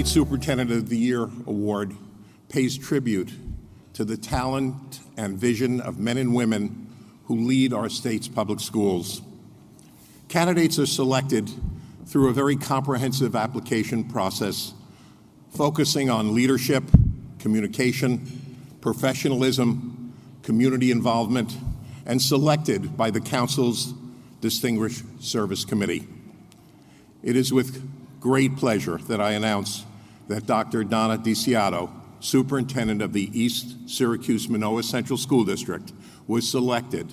State Superintendent of the Year Award pays tribute to the talent and vision of men and women who lead our state's public schools. Candidates are selected through a very comprehensive application process focusing on leadership, communication, professionalism, community involvement, and selected by the Council's Distinguished Service Committee. It is with great pleasure that I announce that Dr. Donna DeCiotto, Superintendent of the East Syracuse Minoa Central School District, was selected,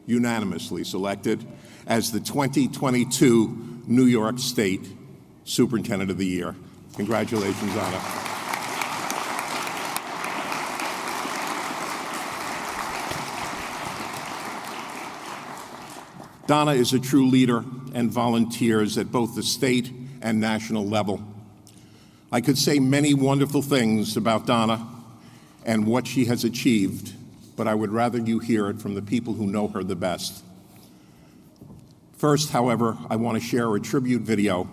unanimously selected, as the 2022 New York State Superintendent of the Year. Congratulations, Donna. Donna is a true leader and volunteers at both the state and national level. I could say many wonderful things about Donna and what she has achieved, but I would rather you hear it from the people who know her the best. First, however, I want to share a tribute video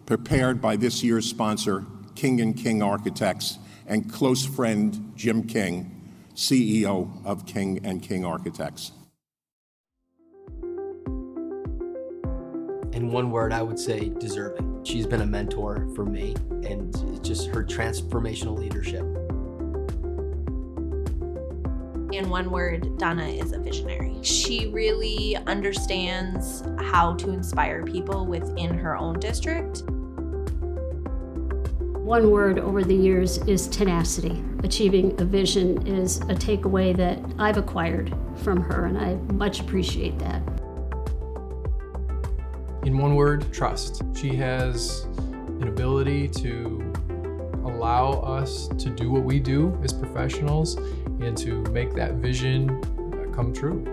prepared by this year's sponsor, King & King Architects, and close friend Jim King, CEO of King & King Architects. In one word, I would say deserving. She's been a mentor for me, and it's just her transformational leadership. In one word, Donna is a visionary. She really understands how to inspire people within her own district. One word over the years is tenacity. Achieving a vision is a takeaway that I've acquired from her, and I much appreciate that. In one word, trust. She has an ability to allow us to do what we do as professionals and to make that vision come true.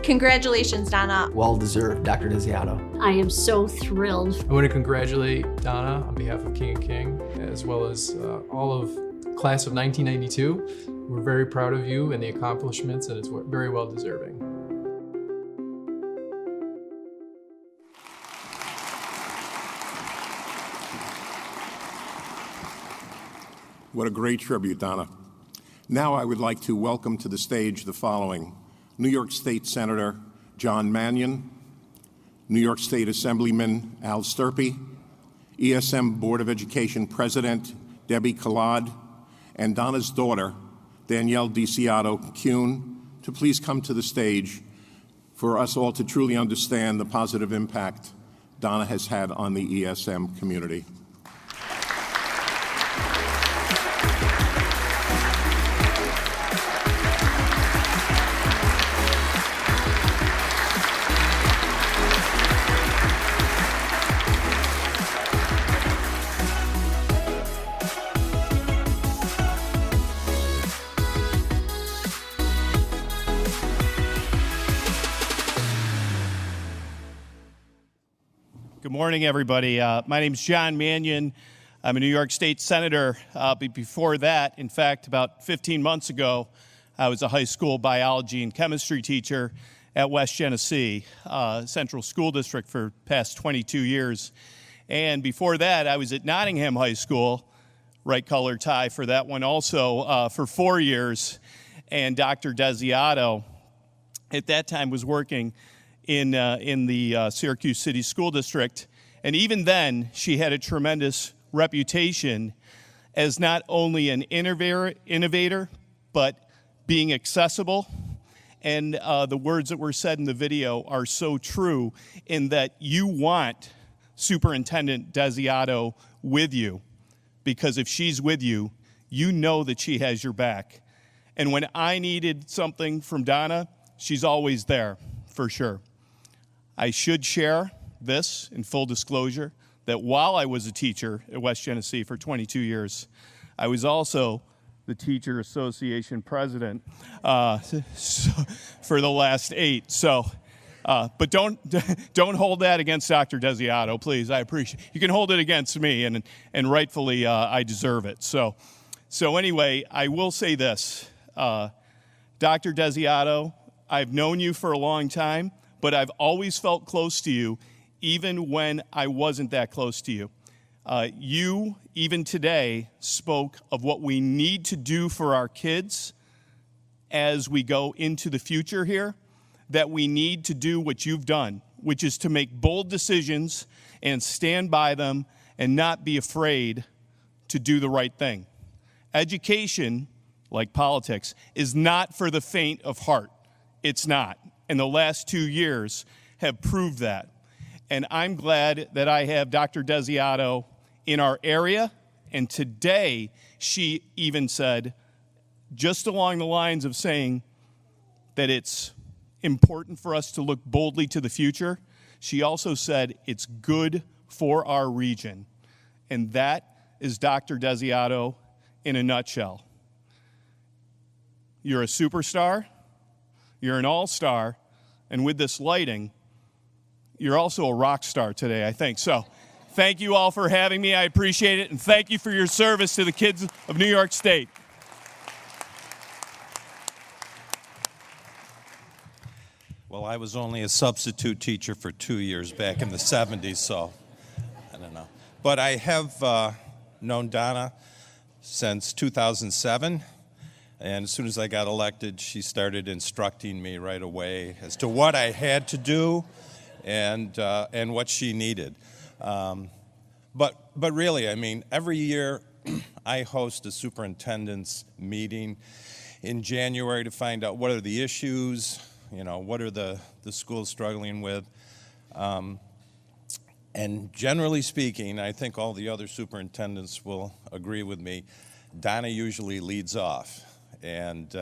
Congratulations, Donna. Well deserved, Dr. DeCiotto. I am so thrilled. I want to congratulate Donna on behalf of King & King, as well as all of class of 1992. We're very proud of you and the accomplishments, and it's very well deserving. What a great tribute, Donna. Now I would like to welcome to the stage the following: New York State Senator John Mannion, New York State Assemblyman Al Sturpey, ESM Board of Education President Debbie Collard, and Donna's daughter, Danielle DeCiotto-Kuhn, to please come to the stage for us all to truly understand the positive impact Donna has had on the ESM community. Good morning, everybody. My name is John Mannion. I'm a New York State Senator. But before that, in fact, about 15 months ago, I was a high school biology and chemistry teacher at West Genesee Central School District for the past 22 years. And before that, I was at Nottingham High School, right color tie for that one also, for 4 years. And Dr. DeCiotto, at that time, was working in the Syracuse City School District. And even then, she had a tremendous reputation as not only an innovator, but being accessible. And the words that were said in the video are so true in that you want Superintendent DeCiotto with you, because if she's with you, you know that she has your back. And when I needed something from Donna, she's always there, for sure. I should share this in full disclosure, that while I was a teacher at West Genesee for 22 years, I was also the Teacher Association president for the last 8. So, but don't hold that against Dr. DeCiotto, please. I appreciate it. You can hold it against me, and rightfully I deserve it. So anyway, I will say this, Dr. DeCiotto, I've known you for a long time, but I've always felt close to you, even when I wasn't that close to you. You, even today, spoke of what we need to do for our kids as we go into the future here, that we need to do what you've done, which is to make bold decisions and stand by them and not be afraid to do the right thing. Education, like politics, is not for the faint of heart. It's not. And the last 2 years have proved that. And I'm glad that I have Dr. Desiato in our area. And today, she even said, just along the lines of saying that it's important for us to look boldly to the future, she also said it's good for our region. And that is Dr. Desiato in a nutshell. You're a superstar, you're an all-star, and with this lighting, you're also a rock star today, I think. So thank you all for having me. I appreciate it, and thank you for your service to the kids of New York State. Well, I was only a substitute teacher for 2 years back in the 70s, so I don't know. But I have known Donna since 2007, and as soon as I got elected, she started instructing me right away as to what I had to do and what she needed. But really, I mean, every year I host a superintendent's meeting in January to find out what are the issues, you know, what are the schools struggling with. And generally speaking, I think all the other superintendents will agree with me, Donna usually leads off. And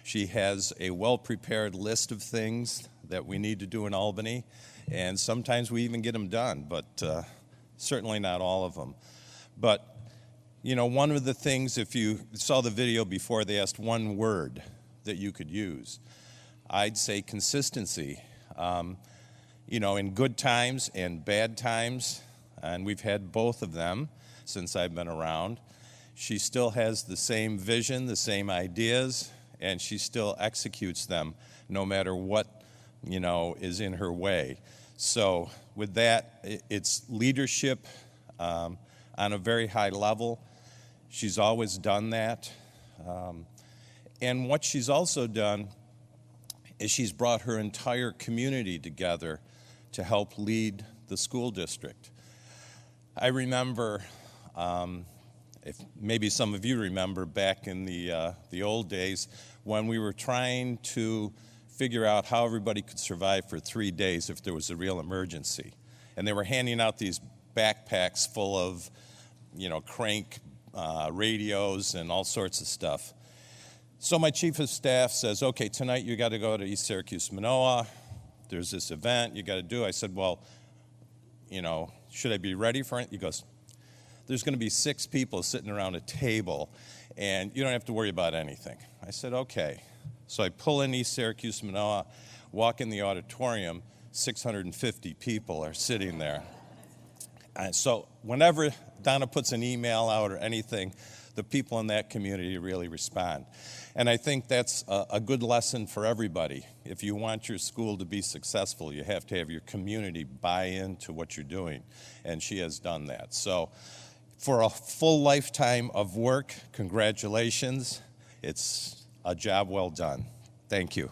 she has a well-prepared list of things that we need to do in Albany. And sometimes we even get them done, but certainly not all of them. But, you know, one of the things, if you saw the video before, they asked one word that you could use. I'd say consistency. You know, in good times and bad times, and we've had both of them since I've been around, she still has the same vision, the same ideas, and she still executes them no matter what, you know, is in her way. So with that, it's leadership on a very high level. She's always done that. And what she's also done is she's brought her entire community together to help lead the school district. I remember, if maybe some of you remember back in the old days when we were trying to figure out how everybody could survive for 3 days if there was a real emergency. And they were handing out these backpacks full of, you know, crank radios and all sorts of stuff. So my chief of staff says, okay, tonight you got to go to East Syracuse Manoa. There's this event you got to do. I said, well, you know, should I be ready for it? He goes, there's going to be 6 people sitting around a table, and you don't have to worry about anything. I said, okay. So I pull in East Syracuse Manoa, walk in the auditorium, 650 people are sitting there. And so whenever Donna puts an email out or anything, the people in that community really respond. And I think that's a good lesson for everybody. If you want your school to be successful, you have to have your community buy into what you're doing. And she has done that. So for a full lifetime of work, congratulations. It's a job well done. Thank you.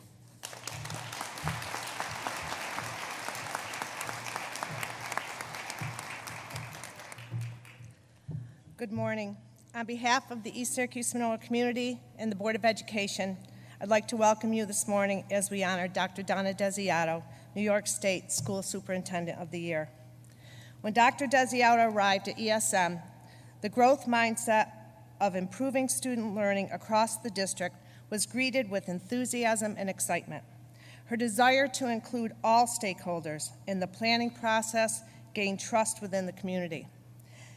Good morning. On behalf of the East Syracuse Manoa community and the Board of Education, I'd like to welcome you this morning as we honor Dr. Donna Desiato, New York State School Superintendent of the Year. When Dr. Desiato arrived at ESM, the growth mindset of improving student learning across the district was greeted with enthusiasm and excitement. Her desire to include all stakeholders in the planning process gained trust within the community.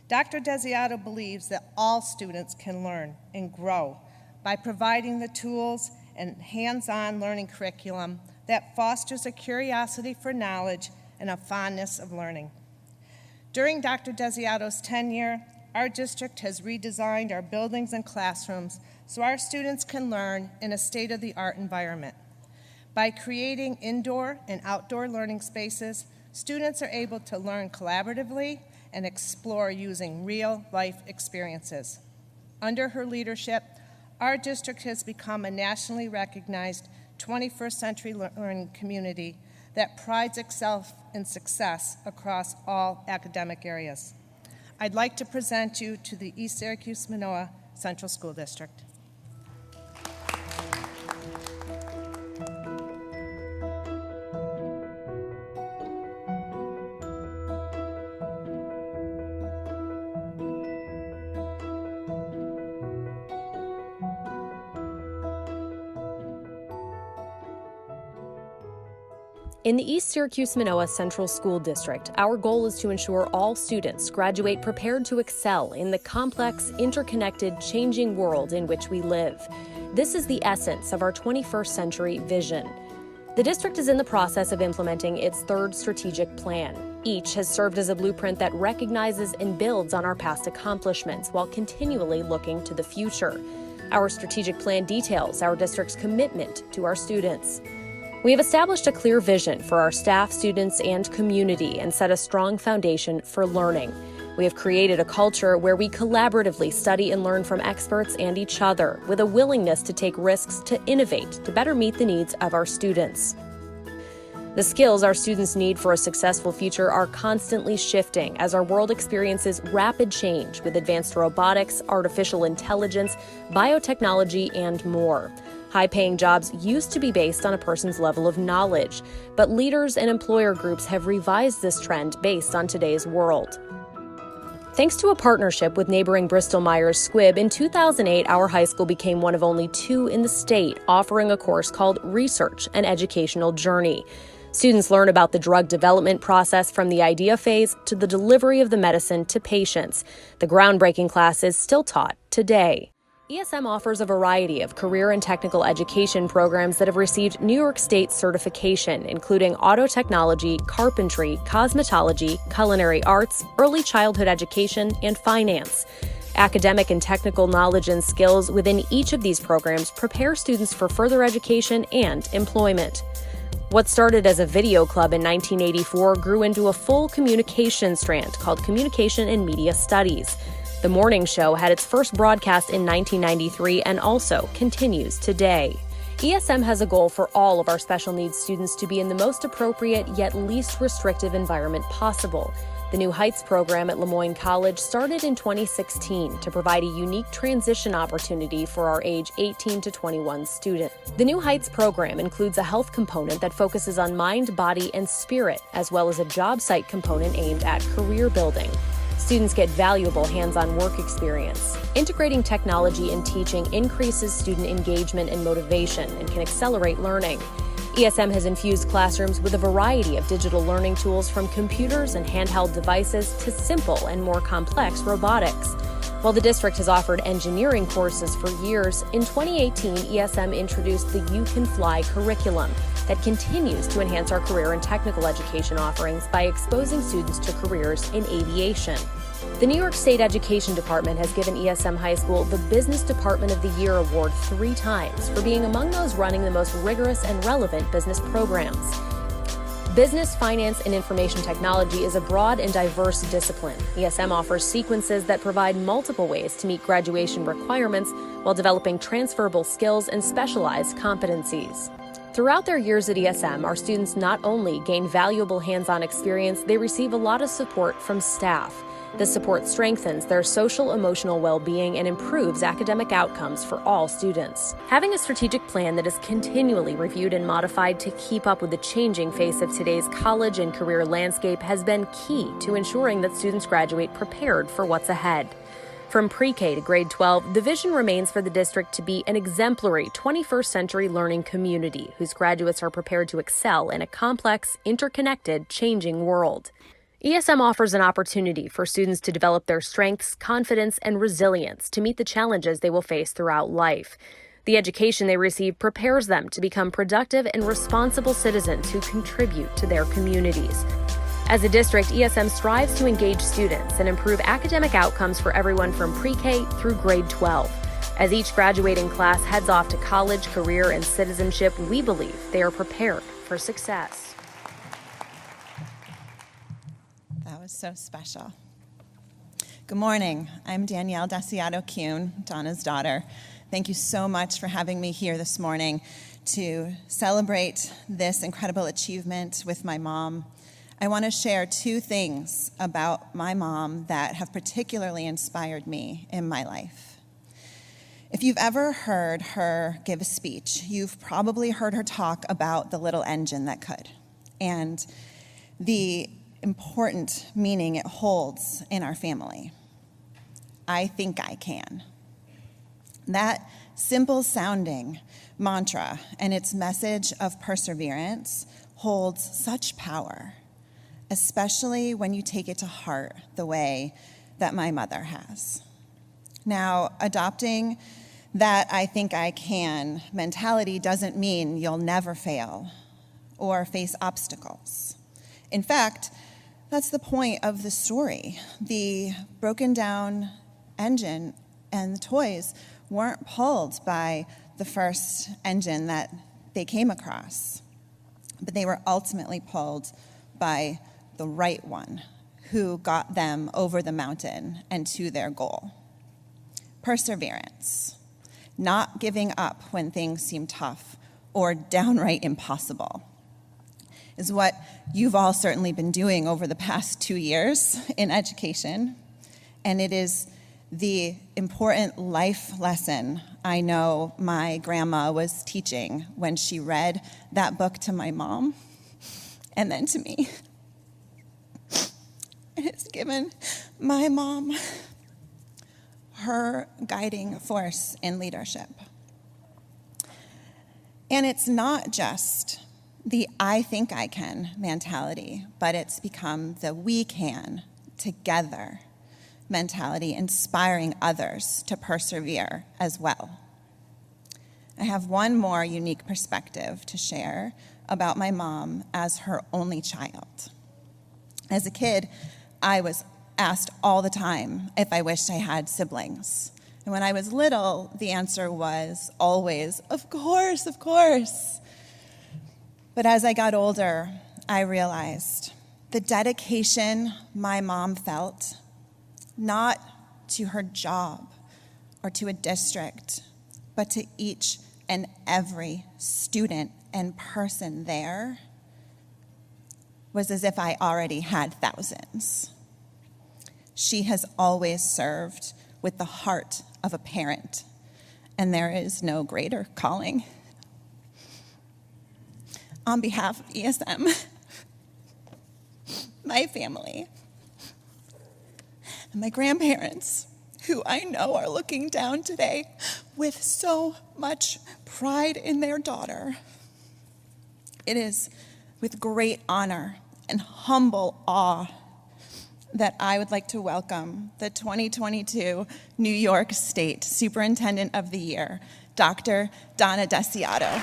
Dr. Desiato believes that all students can learn and grow by providing the tools and hands-on learning curriculum that fosters a curiosity for knowledge and a fondness of learning. During Dr. Desiato's tenure, our district has redesigned our buildings and classrooms so our students can learn in a state-of-the-art environment. By creating indoor and outdoor learning spaces, students are able to learn collaboratively and explore using real-life experiences. Under her leadership, our district has become a nationally recognized 21st century learning community that prides itself in success across all academic areas. I'd like to present you to the East Syracuse Manoa Central School District. In the East Syracuse Manoa Central School District, our goal is to ensure all students graduate prepared to excel in the complex, interconnected, changing world in which we live. This is the essence of our 21st century vision. The district is in the process of implementing its third strategic plan. Each has served as a blueprint that recognizes and builds on our past accomplishments while continually looking to the future. Our strategic plan details our district's commitment to our students. We have established a clear vision for our staff, students, and community and set a strong foundation for learning. We have created a culture where we collaboratively study and learn from experts and each other with a willingness to take risks to innovate to better meet the needs of our students. The skills our students need for a successful future are constantly shifting as our world experiences rapid change with advanced robotics, artificial intelligence, biotechnology, and more. High-paying jobs used to be based on a person's level of knowledge, but leaders and employer groups have revised this trend based on today's world. Thanks to a partnership with neighboring Bristol-Myers Squibb, in 2008, our high school became one of only 2 in the state offering a course called Research: An Educational Journey. Students learn about the drug development process from the idea phase to the delivery of the medicine to patients. The groundbreaking class is still taught today. ESM offers a variety of career and technical education programs that have received New York State certification, including auto technology, carpentry, cosmetology, culinary arts, early childhood education, and finance. Academic and technical knowledge and skills within each of these programs prepare students for further education and employment. What started as a video club in 1984 grew into a full communication strand called Communication and Media Studies. The morning show had its first broadcast in 1993 and also continues today. ESM has a goal for all of our special needs students to be in the most appropriate yet least restrictive environment possible. The New Heights program at Lemoyne College started in 2016 to provide a unique transition opportunity for our age 18 to 21 students. The New Heights program includes a health component that focuses on mind, body, and spirit, as well as a job site component aimed at career building. Students get valuable hands-on work experience. Integrating technology in teaching increases student engagement and motivation and can accelerate learning. ESM has infused classrooms with a variety of digital learning tools, from computers and handheld devices to simple and more complex robotics. While the district has offered engineering courses for years, in 2018, ESM introduced the You Can Fly curriculum that continues to enhance our career and technical education offerings by exposing students to careers in aviation. The New York State Education Department has given ESM High School the Business Department of the Year award 3 times for being among those running the most rigorous and relevant business programs. Business, finance, and information technology is a broad and diverse discipline. ESM offers sequences that provide multiple ways to meet graduation requirements while developing transferable skills and specialized competencies. Throughout their years at ESM, our students not only gain valuable hands-on experience, they receive a lot of support from staff. This support strengthens their social-emotional well-being and improves academic outcomes for all students. Having a strategic plan that is continually reviewed and modified to keep up with the changing face of today's college and career landscape has been key to ensuring that students graduate prepared for what's ahead. From pre-K to grade 12, the vision remains for the district to be an exemplary 21st century learning community whose graduates are prepared to excel in a complex, interconnected, changing world. ESM offers an opportunity for students to develop their strengths, confidence, and resilience to meet the challenges they will face throughout life. The education they receive prepares them to become productive and responsible citizens who contribute to their communities. As a district, ESM strives to engage students and improve academic outcomes for everyone from pre-K through grade 12. As each graduating class heads off to college, career, and citizenship, we believe they are prepared for success. That was so special. Good morning. I'm Danielle Desiato-Kuhn, Donna's daughter. Thank you so much for having me here this morning to celebrate this incredible achievement with my mom. I want to share two things about my mom that have particularly inspired me in my life. If you've ever heard her give a speech, you've probably heard her talk about the little engine that could and the important meaning it holds in our family. I think I can. That simple sounding mantra and its message of perseverance holds such power, especially when you take it to heart the way that my mother has. Now, adopting that I think I can mentality doesn't mean you'll never fail or face obstacles. In fact, that's the point of the story. The broken down engine and the toys weren't pulled by the first engine that they came across, but they were ultimately pulled by the right one who got them over the mountain and to their goal. Perseverance, not giving up when things seem tough or downright impossible, is what you've all certainly been doing over the past 2 years in education, and it is the important life lesson I know my grandma was teaching when she read that book to my mom and then to me. It has given my mom her guiding force in leadership. And it's not just the I think I can mentality, but it's become the we can together mentality, inspiring others to persevere as well. I have one more unique perspective to share about my mom as her only child. As a kid, I was asked all the time if I wished I had siblings. And when I was little, the answer was always, of course, of course. But as I got older, I realized the dedication my mom felt, not to her job or to a district, but to each and every student and person there, was as if I already had thousands. She has always served with the heart of a parent, and there is no greater calling. On behalf of ESM, my family, and my grandparents, who I know are looking down today with so much pride in their daughter, it is with great honor and humble awe that I would like to welcome the 2022 New York State Superintendent of the Year, Dr. Donna Desiato.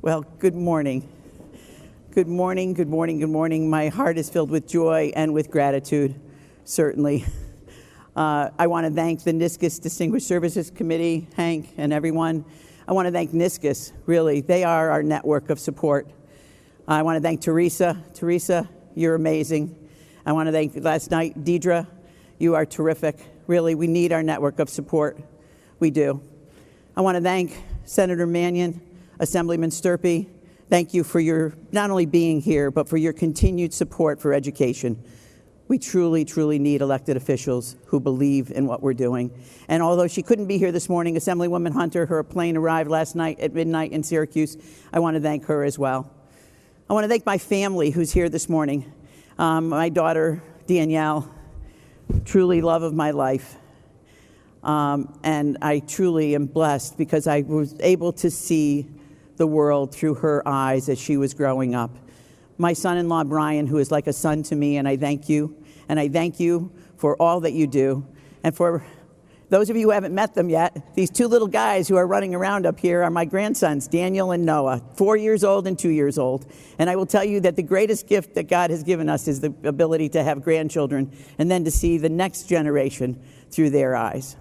Well, good morning. Good morning, good morning, good morning. My heart is filled with joy and with gratitude, certainly. I want to thank the NISCUS Distinguished Services Committee, Hank, and everyone. I want to thank NISCUS, really. They are our network of support. I want to thank Teresa. Teresa, you're amazing. I want to thank last night, Deidre. You are terrific. Really, we need our network of support. We do. I want to thank Senator Mannion, Assemblyman Sturpey. Thank you for your not only being here, but for your continued support for education. We truly, truly need elected officials who believe in what we're doing. And although she couldn't be here this morning, Assemblywoman Hunter, her plane arrived last night at midnight in Syracuse. I want to thank her as well. I want to thank my family who's here this morning. My daughter, Danielle, truly love of my life. And I truly am blessed because I was able to see the world through her eyes as she was growing up. My son-in-law, Brian, who is like a son to me, and I thank you. And I thank you for all that you do. And for those of you who haven't met them yet, these two little guys who are running around up here are my grandsons, Daniel and Noah, 4 years old and 2 years old. And I will tell you that the greatest gift that God has given us is the ability to have grandchildren and then to see the next generation through their eyes.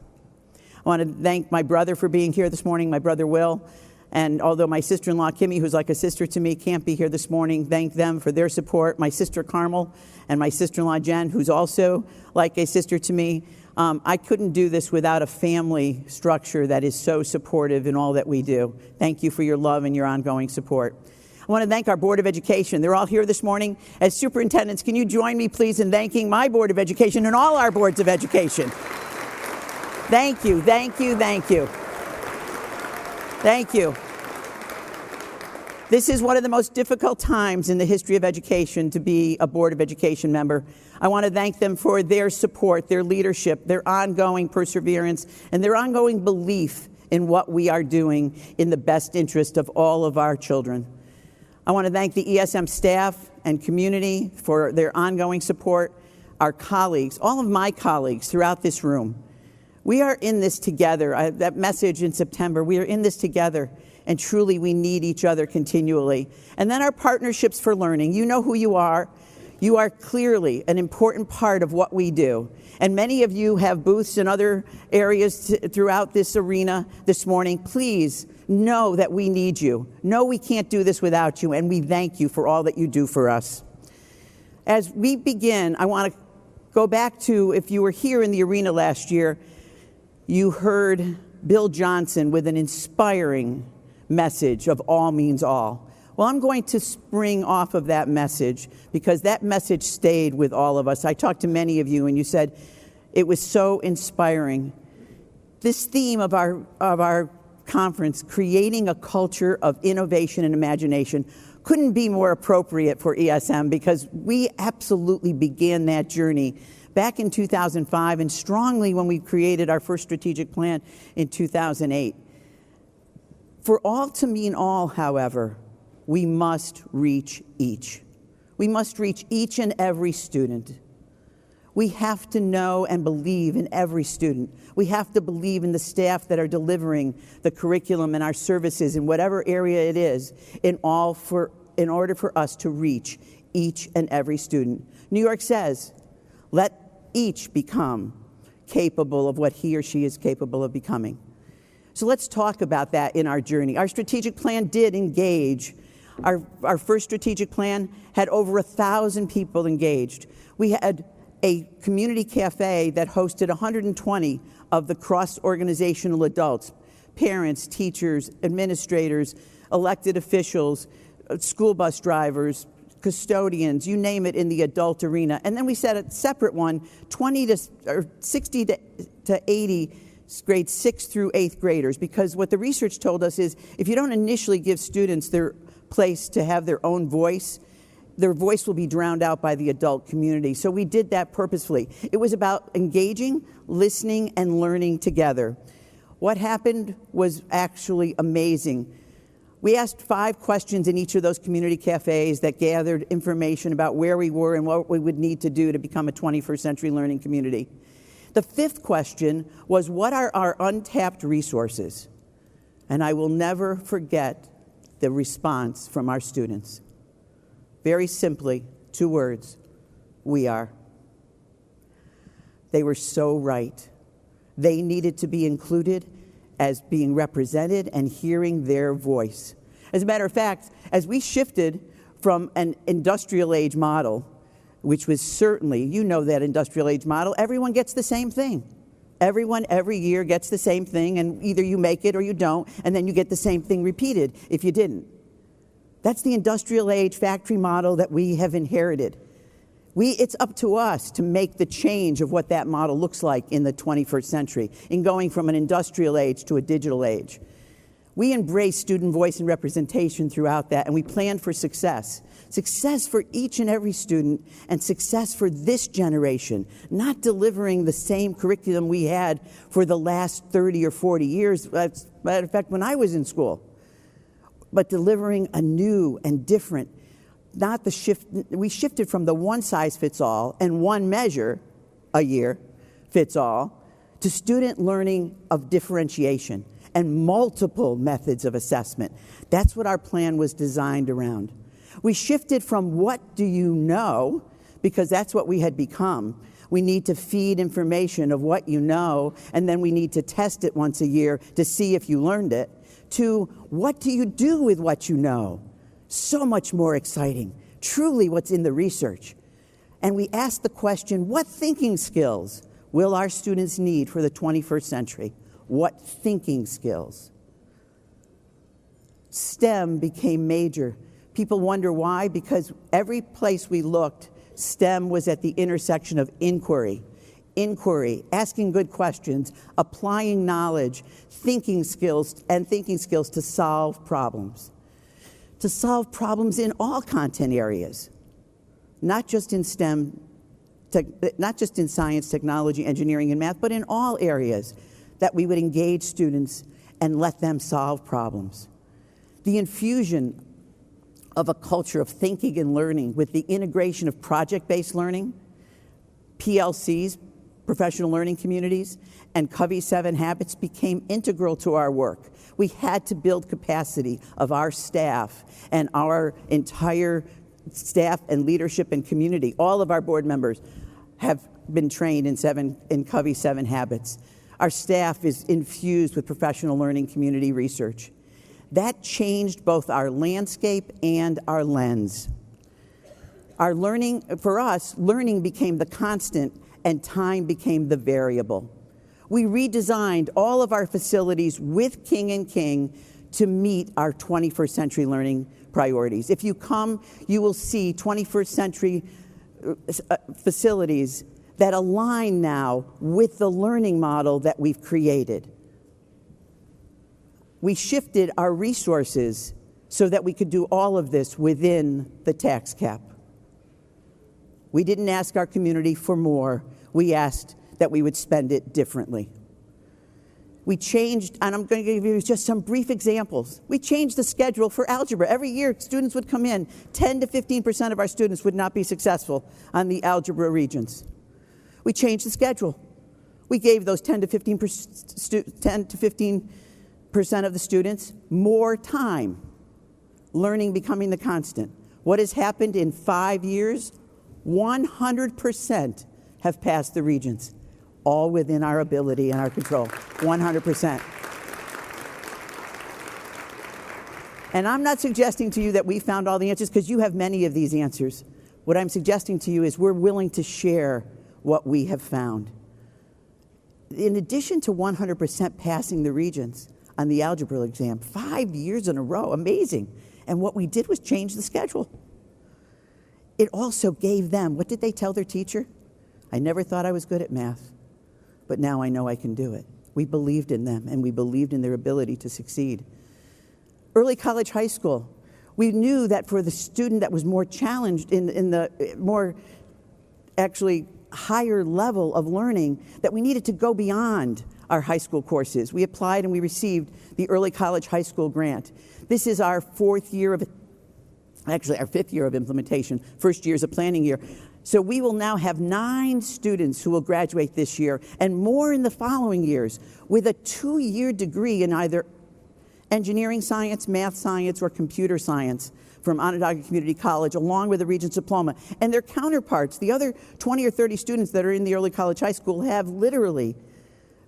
I want to thank my brother for being here this morning, my brother Will. And although my sister-in-law, Kimmy, who's like a sister to me, can't be here this morning, thank them for their support. My sister, Carmel, and my sister-in-law, Jen, who's also like a sister to me. I couldn't do this without a family structure that is so supportive in all that we do. Thank you for your love and your ongoing support. I want to thank our Board of Education. They're all here this morning. As superintendents, can you join me, please, in thanking my Board of Education and all our boards of education? Thank you, thank you, thank you. Thank you. This is one of the most difficult times in the history of education to be a Board of Education member. I want to thank them for their support, their leadership, their ongoing perseverance, and their ongoing belief in what we are doing in the best interest of all of our children. I want to thank the ESM staff and community for their ongoing support, our colleagues, all of my colleagues throughout this room. We are in this together. That message in September, we are in this together, and truly we need each other continually. And then our partnerships for learning. You know who you are. You are clearly an important part of what we do. And many of you have booths in other areas throughout this arena this morning. Please know that we need you. Know we can't do this without you, and we thank you for all that you do for us. As we begin, I want to go back to, if you were here in the arena last year, you heard Bill Johnson with an inspiring message of all means all. Well, I'm going to spring off of that message because that message stayed with all of us. I talked to many of you and you said it was so inspiring. This theme of our conference, creating a culture of innovation and imagination, couldn't be more appropriate for ESM because we absolutely began that journey back in 2005 and strongly when we created our first strategic plan in 2008. For all to mean all, however, we must reach each. We must reach each and every student. We have to know and believe in every student. We have to believe in the staff that are delivering the curriculum and our services in whatever area it is in order for us to reach each and every student. New York says, let each become capable of what he or she is capable of becoming. So let's talk about that in our journey. Our strategic plan did engage. Our first strategic plan had over 1,000 people engaged. We had a community cafe that hosted 120 of the cross-organizational adults, parents, teachers, administrators, elected officials, school bus drivers, custodians, you name it, in the adult arena. And then we set a separate one, 60 to 80 grades 6th through 8th graders, because what the research told us is if you don't initially give students their place to have their own voice, their voice will be drowned out by the adult community. So we did that purposefully. It was about engaging, listening, and learning together. What happened was actually amazing. We asked 5 questions in each of those community cafes that gathered information about where we were and what we would need to do to become a 21st century learning community. The 5th question was, what are our untapped resources? And I will never forget the response from our students. Very simply, 2 words: we are. They were so right. They needed to be included as being represented and hearing their voice. As a matter of fact, as we shifted from an industrial age model, which was certainly, you know that industrial age model, everyone gets the same thing. Everyone every year gets the same thing, and either you make it or you don't, and then you get the same thing repeated if you didn't. That's the industrial age factory model that we have inherited. It's up to us to make the change of what that model looks like in the 21st century, in going from an industrial age to a digital age. We embrace student voice and representation throughout that, and we plan for success. Success for each and every student, and success for this generation, not delivering the same curriculum we had for the last 30 or 40 years, as a matter of fact, when I was in school, but delivering a new and different, not the shift. We shifted from the one size fits all and one measure a year fits all to student learning of differentiation and multiple methods of assessment. That's what our plan was designed around. We shifted from what do you know, because that's what we had become. We need to feed information of what you know, and then we need to test it once a year to see if you learned it, to what do you do with what you know? So much more exciting, truly what's in the research. And we asked the question, what thinking skills will our students need for the 21st century? What thinking skills? STEM became major. People wonder why, because every place we looked, STEM was at the intersection of inquiry, asking good questions, applying knowledge, thinking skills to solve problems. To solve problems in all content areas, not just in STEM, not just in science, technology, engineering, and math, but in all areas, that we would engage students and let them solve problems. The infusion of a culture of thinking and learning with the integration of project-based learning, PLCs, professional learning communities, and Covey 7 habits became integral to our work. We had to build capacity of our staff and our entire staff and leadership and community. All of our board members have been trained in Covey 7 habits. Our staff is infused with professional learning community research. That changed both our landscape and our lens. Our learning, for us, learning became the constant and time became the variable. We redesigned all of our facilities with King & King to meet our 21st century learning priorities. If you come, you will see 21st century facilities that align now with the learning model that we've created. We shifted our resources so that we could do all of this within the tax cap. We didn't ask our community for more. We asked that we would spend it differently. We changed, and I'm going to give you just some brief examples. We changed the schedule for algebra. Every year, students would come in. 10 to 15% of our students would not be successful on the algebra regions. We changed the schedule. We gave those 10 to 15% of the students more time, learning becoming the constant. What has happened in 5 years? 100% have passed the Regents, all within our ability and our control, 100%. And I'm not suggesting to you that we found all the answers, because you have many of these answers. What I'm suggesting to you is we're willing to share what we have found. In addition to 100% passing the Regents on the algebra exam, 5 years in a row, amazing. And what we did was change the schedule. It also gave them, what did they tell their teacher? I never thought I was good at math, but now I know I can do it. We believed in them, and we believed in their ability to succeed. Early college, high school, we knew that for the student that was more challenged in the more actually higher level of learning, that we needed to go beyond our high school courses. We applied and we received the Early College High School Grant. This is our our 5th year of implementation. First year is a planning year. So we will now have 9 students who will graduate this year and more in the following years with a 2-year degree in either engineering science, math science, or computer science from Onondaga Community College, along with a Regents diploma. And their counterparts, the other 20 or 30 students that are in the early college high school, have literally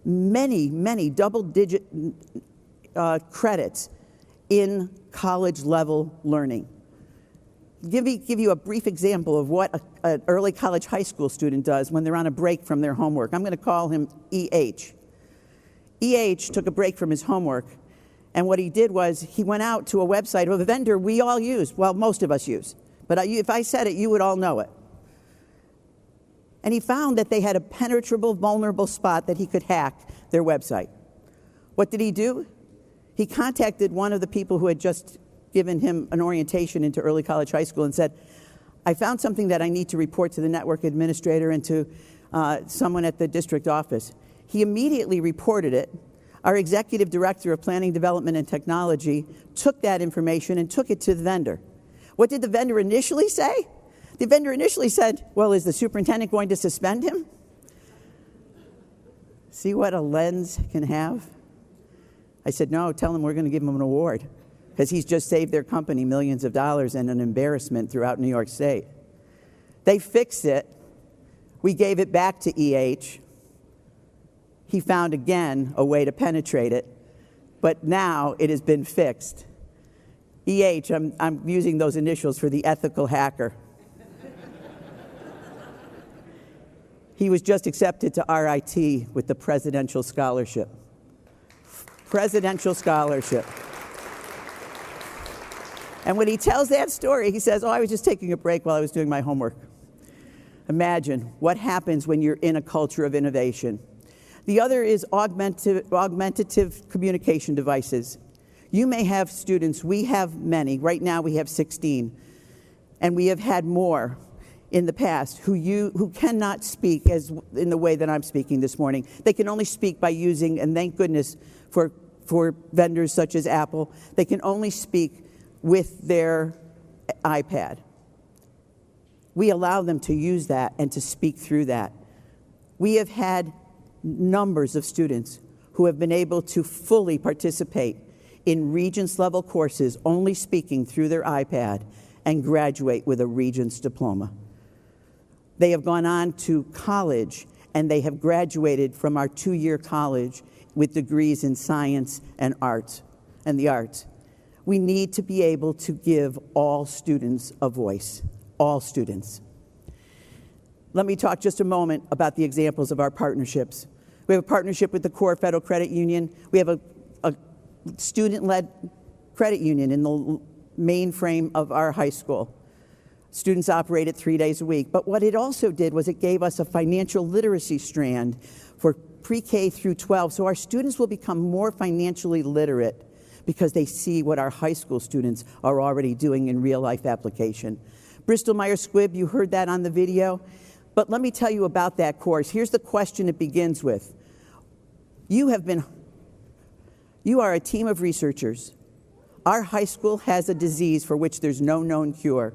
many double-digit credits in college-level learning. Give you a brief example of what an early college high school student does when they're on a break from their homework. I'm going to call him E.H. E.H. took a break from his homework, and what he did was he went out to a website of a vendor we all use, well, most of us use, but if I said it, you would all know it. And he found that they had a penetrable, vulnerable spot that he could hack their website. What did he do? He contacted one of the people who had just given him an orientation into early college high school and said, I found something that I need to report to the network administrator and to someone at the district office. He immediately reported it. Our executive director of planning, development, and technology took that information and took it to the vendor. What did the vendor initially say? The vendor initially said, well, is the superintendent going to suspend him? See what a lens can have? I said, no, tell him we're going to give him an award because he's just saved their company millions of dollars and an embarrassment throughout New York State. They fixed it. We gave it back to E.H. He found again a way to penetrate it, but now it has been fixed. E.H., I'm using those initials for the ethical hacker. He was just accepted to RIT with the Presidential Scholarship. Presidential Scholarship. And when he tells that story, he says, I was just taking a break while I was doing my homework. Imagine what happens when you're in a culture of innovation. The other is augmentative communication devices. You may have students, we have many, right now we have 16, and we have had more in the past who cannot speak as in the way that I'm speaking this morning. They can only speak by using, and thank goodness for vendors such as Apple, they can only speak with their iPad. We allow them to use that and to speak through that. We have had numbers of students who have been able to fully participate in Regents level courses only speaking through their iPad and graduate with a Regents diploma. They have gone on to college and they have graduated from our 2-year college with degrees in science and arts and the arts. We need to be able to give all students a voice, all students. Let me talk just a moment about the examples of our partnerships. We have a partnership with the Core Federal Credit Union. We have a student-led credit union in the mainframe of our high school. Students operate it 3 days a week. But what it also did was it gave us a financial literacy strand for pre-K through 12. So our students will become more financially literate because they see what our high school students are already doing in real-life application. Bristol Myers Squibb, you heard that on the video. But let me tell you about that course. Here's the question it begins with. You are a team of researchers. Our high school has a disease for which there's no known cure.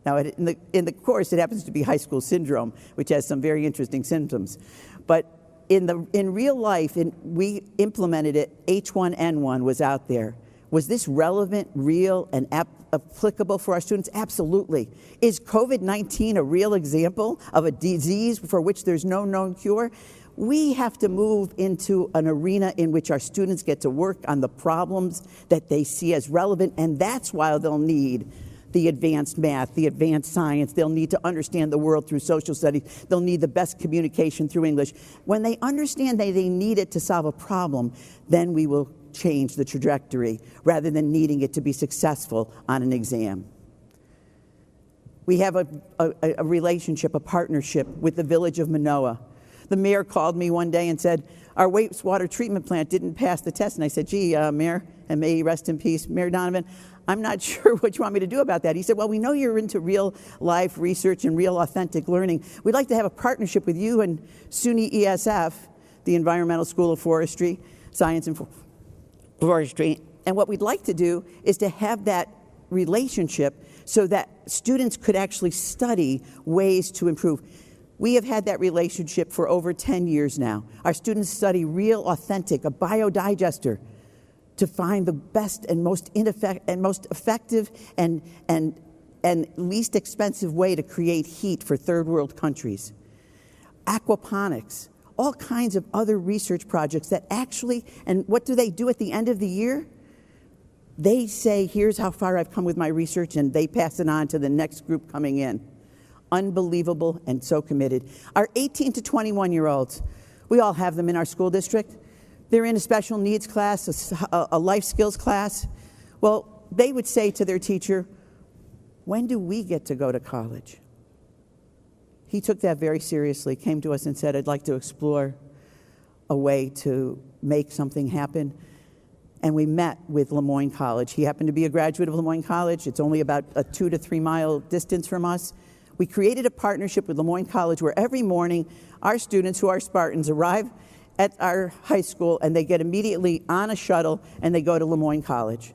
Now, in the course, it happens to be high school syndrome, which has some very interesting symptoms. But in real life, we implemented it. H1N1 was out there. Was this relevant, real, and applicable for our students? Absolutely. Is COVID-19 a real example of a disease for which there's no known cure? We have to move into an arena in which our students get to work on the problems that they see as relevant, and that's why they'll need the advanced math, the advanced science. They'll need to understand the world through social studies. They'll need the best communication through English. When they understand that they need it to solve a problem, then we will change the trajectory rather than needing it to be successful on an exam. We have a relationship, a partnership with the village of Manoa. The mayor called me one day and said, our wastewater treatment plant didn't pass the test. And I said, gee, Mayor, and may he rest in peace, Mayor Donovan, I'm not sure what you want me to do about that. He said, well, we know you're into real life research and real authentic learning. We'd like to have a partnership with you and SUNY ESF, the Environmental School of Forestry, Science and Forestry. And what we'd like to do is to have that relationship so that students could actually study ways to improve. We have had that relationship for over 10 years now. Our students study real, authentic, a biodigester. to find the best and most effective and least expensive way to create heat for third world countries. Aquaponics, all kinds of other research projects that actually, and what do they do at the end of the year? They say, here's how far I've come with my research, and they pass it on to the next group coming in. Unbelievable and so committed. Our 18 to 21-year-olds, we all have them in our school district. They're in a special needs class, a life skills class. Well, they would say to their teacher, when do we get to go to college? He took that very seriously, came to us and said, I'd like to explore a way to make something happen. And we met with Le Moyne College. He happened to be a graduate of Le Moyne College. It's only about a 2 to 3 mile distance from us. We created a partnership with Le Moyne College where every morning our students, who are Spartans, arrive at our high school and they get immediately on a shuttle and they go to Le Moyne College.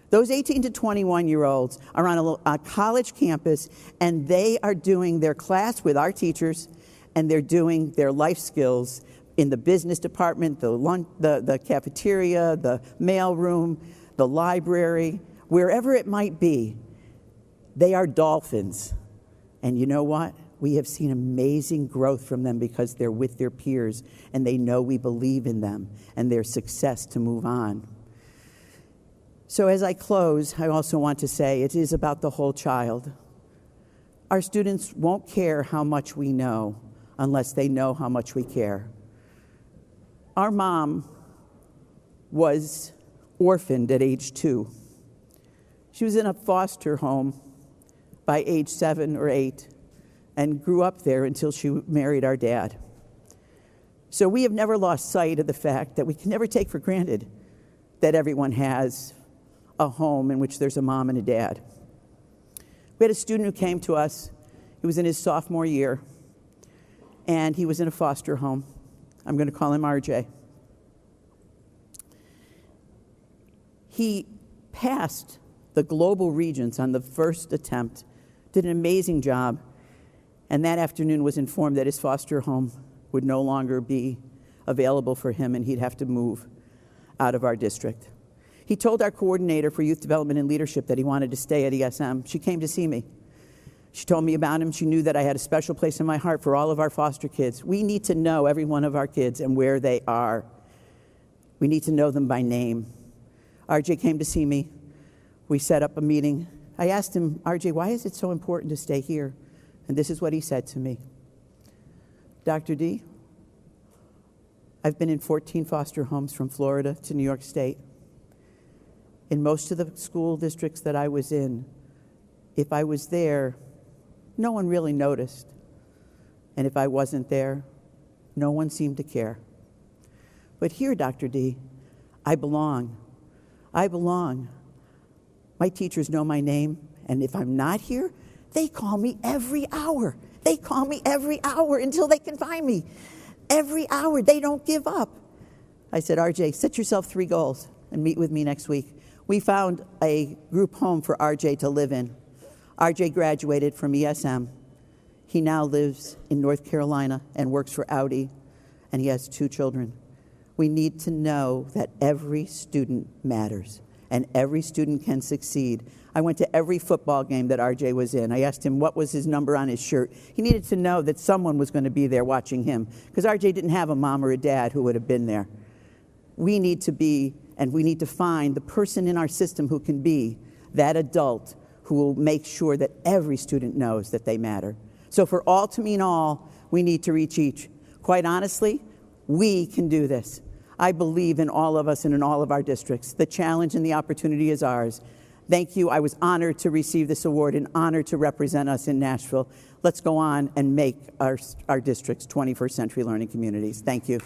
Those 18 to 21-year-olds are on a college campus, and they are doing their class with our teachers, and they're doing their life skills in the business department, the cafeteria, the mail room, the library, wherever it might be. They are dolphins. And you know what? We have seen amazing growth from them because they're with their peers, and they know we believe in them and their success to move on. So as I close, I also want to say it is about the whole child. Our students won't care how much we know unless they know how much we care. Our mom was orphaned at age 2. She was in a foster home by age 7 or 8 and grew up there until she married our dad. So we have never lost sight of the fact that we can never take for granted that everyone has a home in which there's a mom and a dad. We had a student who came to us. He was in his sophomore year, and he was in a foster home. I'm going to call him RJ. He passed the global regents on the first attempt, did an amazing job, and that afternoon was informed that his foster home would no longer be available for him and he'd have to move out of our district. He told our coordinator for youth development and leadership that he wanted to stay at ESM. She came to see me. She told me about him. She knew that I had a special place in my heart for all of our foster kids. We need to know every one of our kids and where they are. We need to know them by name. RJ came to see me. We set up a meeting. I asked him, RJ, why is it so important to stay here? And this is what he said to me. Dr. D, I've been in 14 foster homes from Florida to New York State. In most of the school districts that I was in, if I was there, no one really noticed. And if I wasn't there, no one seemed to care. But here, Dr. D, I belong. I belong. My teachers know my name, and if I'm not here, they call me every hour. They call me every hour until they can find me. Every hour, they don't give up. I said, RJ, set yourself 3 goals and meet with me next week. We found a group home for RJ to live in. RJ graduated from ESM. He now lives in North Carolina and works for Audi, and he has 2 children. We need to know that every student matters and every student can succeed. I went to every football game that RJ was in. I asked him what was his number on his shirt. He needed to know that someone was going to be there watching him because RJ didn't have a mom or a dad who would have been there. We need to be, and we need to find the person in our system who can be that adult who will make sure that every student knows that they matter. So for all to mean all, we need to reach each. Quite honestly, we can do this. I believe in all of us and in all of our districts. The challenge and the opportunity is ours. Thank you. I was honored to receive this award and honored to represent us in Nashville. Let's go on and make our districts 21st century learning communities. Thank you.